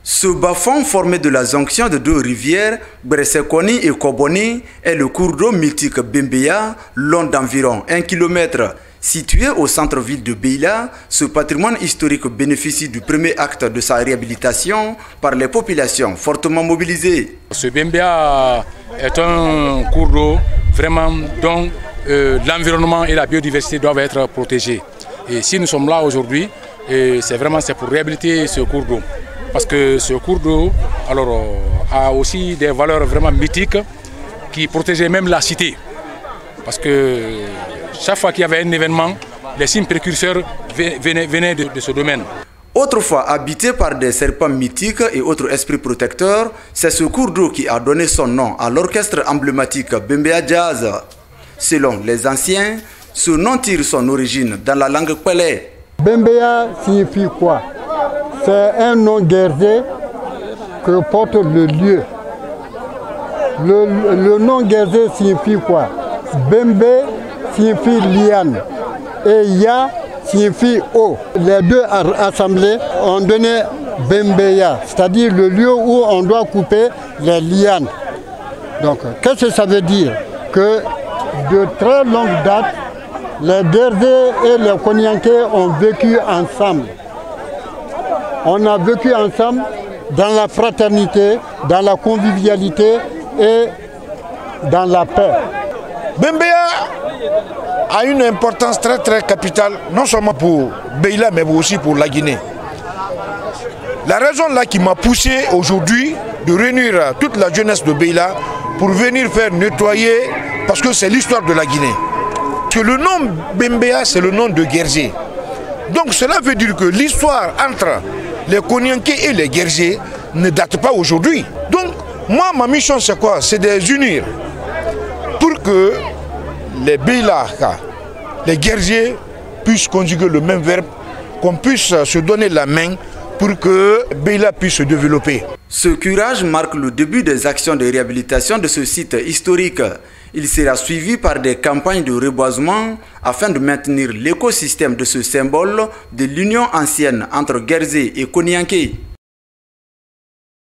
Ce bas-fond formé de la jonction de deux rivières, Bressekoni et Koboni, est le cours d'eau mythique Bembeya, long d'environ 1 km. Situé au centre-ville de Beila, ce patrimoine historique bénéficie du premier acte de sa réhabilitation par les populations fortement mobilisées. Ce Bembeya est un cours d'eau vraiment dont l'environnement et la biodiversité doivent être protégés. Et si nous sommes là aujourd'hui, c'est pour réhabiliter ce cours d'eau. Parce que ce cours d'eau a aussi des valeurs vraiment mythiques qui protégeaient même la cité. Parce que chaque fois qu'il y avait un événement, les signes précurseurs venaient de ce domaine. Autrefois habité par des serpents mythiques et autres esprits protecteurs, c'est ce cours d'eau qui a donné son nom à l'orchestre emblématique Bembeya Jazz. Selon les anciens, ce nom tire son origine dans la langue Kwele. Bembeya signifie quoi? C'est un nom guerrier que porte le lieu. Le nom guerrier signifie quoi? Bembe signifie liane et Ya signifie eau. Les deux assemblés ont donné Bembeya, c'est-à-dire le lieu où on doit couper les lianes. Donc, qu'est-ce que ça veut dire? Que de très longue date, les Guerriers et les Konyankais ont vécu ensemble. On a vécu ensemble dans la fraternité, dans la convivialité et dans la paix. Bembeya a une importance très capitale, non seulement pour Beila, mais aussi pour la Guinée. La raison là qui m'a poussé aujourd'hui de réunir toute la jeunesse de Beila pour venir faire nettoyer, parce que c'est l'histoire de la Guinée. Parce que le nom Bembeya, c'est le nom de Guerrier. Donc cela veut dire que l'histoire entre les Konyankais et les Guerriers ne date pas aujourd'hui. Donc moi, ma mission c'est quoi? C'est de les unir pour que les Beila, les Guerriers puissent conjuguer le même verbe, qu'on puisse se donner la main pour que Beila puisse se développer. Ce curage marque le début des actions de réhabilitation de ce site historique. Il sera suivi par des campagnes de reboisement afin de maintenir l'écosystème de ce symbole de l'union ancienne entre Guerrier et Konyankais.